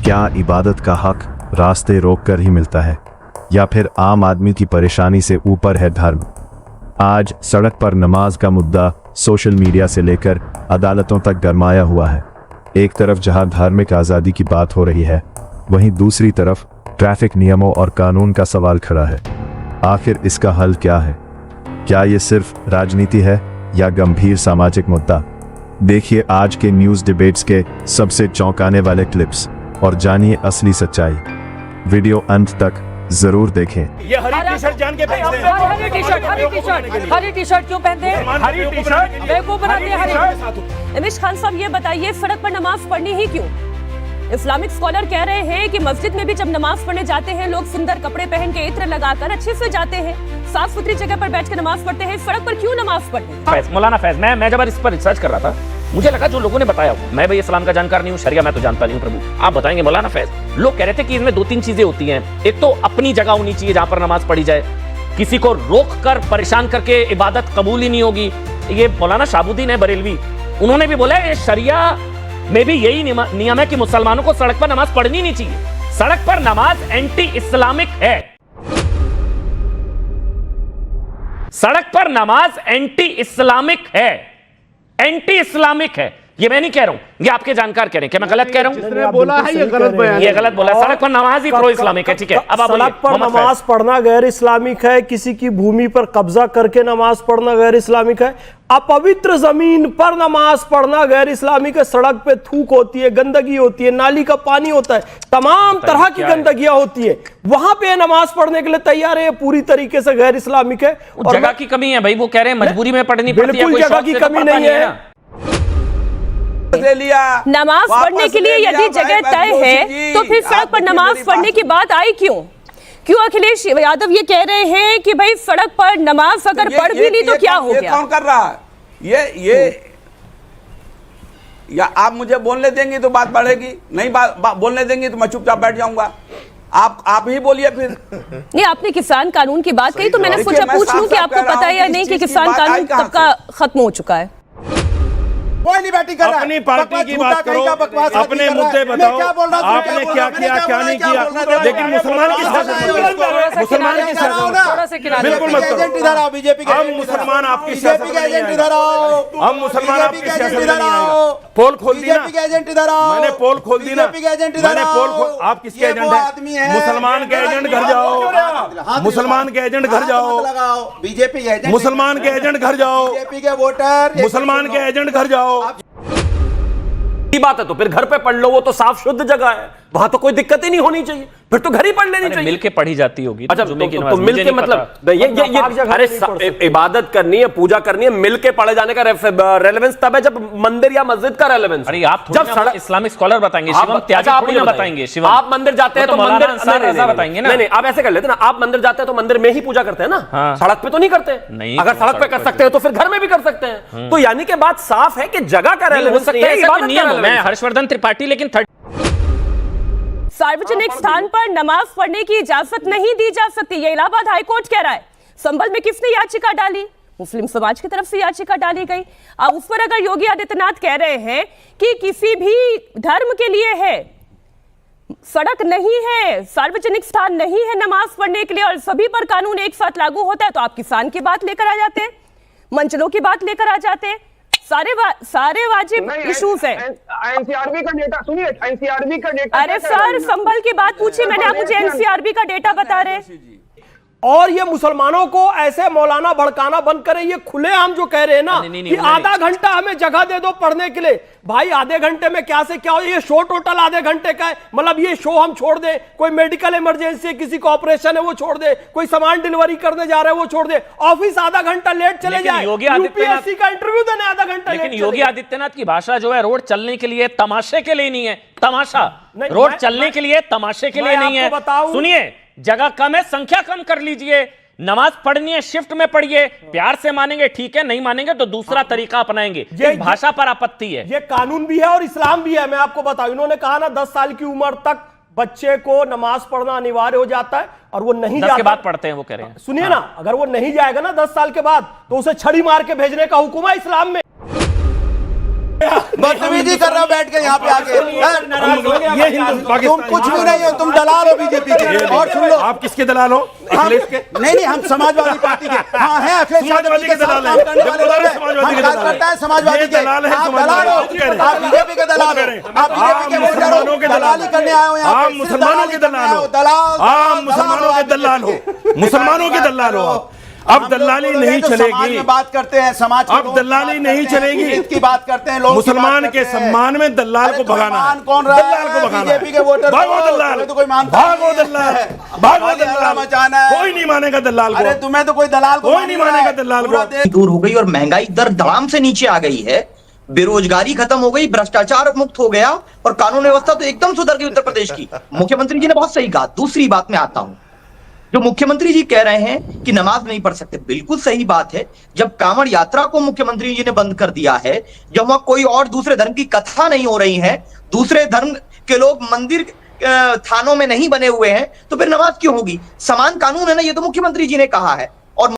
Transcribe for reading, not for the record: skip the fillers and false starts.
क्या इबादत का हक रास्ते रोककर ही मिलता है या फिर आम आदमी की परेशानी से ऊपर है धर्म? आज सड़क पर नमाज का मुद्दा सोशल मीडिया से लेकर अदालतों तक गरमाया हुआ है। एक तरफ जहां धार्मिक आज़ादी की बात हो रही है, वहीं दूसरी तरफ ट्रैफिक नियमों और कानून का सवाल खड़ा है। आखिर इसका हल क्या है? क्या ये सिर्फ राजनीति है या गंभीर सामाजिक मुद्दा? देखिए आज के न्यूज़ डिबेट्स के सबसे चौंकाने वाले क्लिप्स और जानिए असली सच्चाई। वीडियो अंत तक जरूर देखें। ये हरी टी-शर्ट जान के पहनते हैं। हरी टी-शर्ट क्यों पहनते हैं? हरी टी-शर्ट बेवकूफ बनाते हैं हरी। इमिश खान साहब ये बताइए, सड़क पर नमाज पढ़नी ही क्यों? इस्लामिक स्कॉलर कह रहे हैं कि मस्जिद में भी जब नमाज पढ़ने जाते हैं लोग सुंदर कपड़े पहन के इत्र लगाकर अच्छे से जाते हैं, साफ सुथरी जगह पर बैठ कर नमाज पढ़ते हैं। सड़क पर क्यों नमाज पढ़ते? मौलाना फैज, मैं जब इस पर रिसर्च कर रहा था, मुझे लगा जो लोगों ने बताया, मैं भाई इस्लाम का जानकार नहीं हूँ, शरिया मैं तो जानता नहीं हूँ प्रभु, आप बताएंगे मौलाना फैज। लोग कह रहे थे कि इसमें 2-3 चीजें होती हैं। एक तो अपनी जगह होनी चाहिए जहां पर नमाज पढ़ी जाए, किसी को रोक कर परेशान करके इबादत कबूल ही नहीं होगी। ये मौलाना शाहबुद्दीन है बरेलवी, उन्होंने भी बोला शरिया में भी यही नियम है कि मुसलमानों को सड़क पर नमाज पढ़नी नहीं चाहिए। सड़क पर नमाज एंटी इस्लामिक है। सड़क पर नमाज एंटी इस्लामिक है, एंटी इस्लामिक है। ये मैं नहीं कह रहा हूं, ये आपके जानकार कह रहे हैं। क्या मैं गलत कह रहा हूं? जिसने बोला है ये गलत बयान, ये गलत बोला। सड़क पर नमाज ही प्रो इस्लामिक है, ठीक है। अब आप सड़क पर नमाज पढ़ना गैर इस्लामिक है, किसी की भूमि पर कब्जा करके नमाज पढ़ना गैर इस्लामिक है, अपवित्र जमीन पर नमाज पढ़ना गैर इस्लामिक है। सड़क पे थूक होती है, गंदगी होती है, नाली का पानी होता है, तमाम तरह की गंदगियां होती है, वहां पे नमाज पढ़ने के लिए तैयार है, पूरी तरीके से गैर इस्लामिक है। और जगह की कमी है भाई, वो कह रहे हैं मजबूरी में पढ़नी पड़ती है, बिल्कुल जगह की कमी नहीं है। नमाज पढ़ने के लिए यदि जगह तय है तो फिर सड़क पर नमाज पढ़ने की बात आई क्यों? क्यों अखिलेश यादव ये कह रहे हैं कि भाई सड़क पर नमाज अगर पढ़ भी ली तो क्या हो गया? कौन कर रहा है ये या आप मुझे बोलने देंगे तो बात बढ़ेगी, नहीं बोलने देंगे तो मैं चुपचाप बैठ जाऊंगा। आप ही बोलिए फिर। नहीं, आपने किसान कानून की बात कही तो मैंने सोचा पूछ लूं कि आपको पता है या नहीं कि किसान कानून कब का खत्म हो चुका है। कोई नहीं बैटिंग कर रहा है। अपनी पार्टी की बात करो, अपने मुद्दे बताओ, आपने क्या किया क्या नहीं किया, लेकिन मुसलमान की सियासत, मुसलमान की सियासत बिल्कुल मत करो। बीजेपी हम मुसलमान आपकी सियासत में नहीं आए, हम मुसलमान आपकी सियासत में नहीं आए। पोल खोल दी ना, मैंने पोल खोल दी ना, मैंने पोल खोल। आप किसके एजेंट हैं? मुसलमान के एजेंट घर जाओ, मुसलमान के एजेंट घर जाओ, बीजेपी के एजेंट, मुसलमान के एजेंट घर जाओ, बीजेपी के वोटर, मुसलमान के एजेंट घर जाओ। बात है तो फिर घर पे पढ़ लो, वो तो साफ शुद्ध जगह है, वहां तो कोई दिक्कत ही नहीं होनी चाहिए, फिर तो घर ही पढ़ लेनी चाहिए। मिलके पढ़ी जाती होगी। अच्छा, तो मिलके मतलब ये अरे इबादत करनी है, पूजा करनी है, मिलके पढ़े जाने का रेलेवेंस तब है जब मंदिर या मस्जिद का रेलेवेंस। अरे आप जब इस्लामिक स्कॉलर बताएंगे, शिवम त्यागी थोड़ी ना बताएंगे। शिवम, आप मंदिर जाते हैं तो मंदिर बताएंगे ना। नहीं, आप ऐसे कर लेते ना, आप मंदिर जाते हैं तो मंदिर में ही पूजा करते हैं ना, सड़क पे तो नहीं करते। अगर सड़क पे कर सकते हैं तो फिर घर में भी कर सकते हैं। तो यानी कि बात साफ है कि जगह का रेलेवेंस नहीं है। मैं हर्षवर्धन त्रिपाठी, लेकिन सार्वजनिक स्थान पर नमाज पढ़ने की इजाजत नहीं दी जा सकती, ये इलाहाबाद हाईकोर्ट कह रहा है। संभल में किसने याचिका डाली? मुस्लिम समाज की तरफ से याचिका डाली गई। अब उस पर अगर योगी आदित्यनाथ कह रहे हैं कि किसी भी धर्म के लिए है, सड़क नहीं है, सार्वजनिक स्थान नहीं है नमाज पढ़ने के लिए और सभी पर कानून एक साथ लागू होता है, तो आप किसान की बात लेकर आ जाते हैं, मंचलों की बात लेकर आ जाते हैं। सारे वाजिब इश्यूज हैं। एनसीआरबी का डेटा सुनिए, एनसीआरबी का डेटा। अरे सर, संभल की बात पूछिए मैंने, आप मुझे एनसीआरबी का डेटा बता रहे। और ये मुसलमानों को ऐसे मौलाना भड़काना बंद करें। ये खुलेआम जो कह रहे हैं ना कि आधा घंटा हमें जगह दे दो पढ़ने के लिए, भाई आधे घंटे में क्या से क्या हो? ये शो टोटल आधे घंटे का है, मतलब ये शो हम छोड़ दें, कोई मेडिकल इमरजेंसी है, किसी को ऑपरेशन है वो छोड़ दे, कोई सामान डिलीवरी करने जा रहा है वो छोड़ दे, ऑफिस आधा घंटा लेट चले जाए, यूपीएससी का इंटरव्यू देने आधा घंटा लेट। लेकिन योगी आदित्यनाथ की भाषा जो है रोड चलने के लिए, तमाशे के लिए नहीं है। तमाशा रोड चलने के लिए, तमाशे के लिए नहीं है। सुनिए, जगह कम है, संख्या कम कर लीजिए, नमाज पढ़नी है शिफ्ट में पढ़िए, प्यार से मानेंगे ठीक है, नहीं मानेंगे तो दूसरा तरीका अपनाएंगे। इस भाषा पर आपत्ति है। ये कानून भी है और इस्लाम भी है। मैं आपको बताऊं, इन्होंने कहा ना 10 साल की उम्र तक बच्चे को नमाज पढ़ना अनिवार्य हो जाता है और वो नहीं जाता, 10 के बाद पढ़ते हैं वो कह रहे हैं। सुनिए ना, अगर वो नहीं जाएगा ना 10 साल के बाद तो उसे छड़ी मार के भेजने का हुक्म है इस्लाम में। बदतमीजी कर रहे हो बैठ के यहाँ पे आके। ये हिंदू तुम कुछ भी नहीं हो, तुम दलाल हो बीजेपी के। और सुन लो, आप किसके दलाल हो? अखिलेश के? नहीं हम समाजवादी पार्टी के। हाँ है अखिलेश यादव जी के साथ काम करने वाले लोग हैं। हम कार्यकर्ता है समाजवादी के। आप दलाल हो, आप बीजेपी के दलाल हो, आप बीजेपी के वोटर हो, दलाली करने आए हो यहाँ पे। आप मुसलमानों के दलाल हो, दलाल, आप मुसलमानों के दलाल हो, मुसलमानों के दलाल हो आप। अब दलाली नहीं समाज चलेगी, में बात करते हैं, समाज अब दलाली नहीं चलेगी। हित की बात करते हैं, लोग मुसलमान के सम्मान में दलाल को भगाना है, कौन रहा है? दलाल को भगाना है। बीजेपी के वोटर भागो दलाल, तो कोई मानता भागो दलाल, भागो दलाल, मचाना है। कोई नहीं मानेगा दलाल को। अरे तुम्हें तो कोई दलाल को कोई नहीं मानेगा दलाल को। दूर हो गई और महंगाई दर धड़ाम से नीचे आ गई है, बेरोजगारी खत्म हो गई, भ्रष्टाचार मुक्त हो गया और कानून व्यवस्था तो एकदम सुधर गई उत्तर प्रदेश की। मुख्यमंत्री जी ने बहुत सही कहा। दूसरी बात में आता हूं, जो मुख्यमंत्री जी कह रहे हैं कि नमाज नहीं पढ़ सकते, बिल्कुल सही बात है। जब कांवड़ यात्रा को मुख्यमंत्री जी ने बंद कर दिया है, जब वहां कोई और दूसरे धर्म की कथा नहीं हो रही है, दूसरे धर्म के लोग मंदिर थानों में नहीं बने हुए हैं, तो फिर नमाज क्यों होगी? समान कानून है ना, ये तो मुख्यमंत्री जी ने कहा है।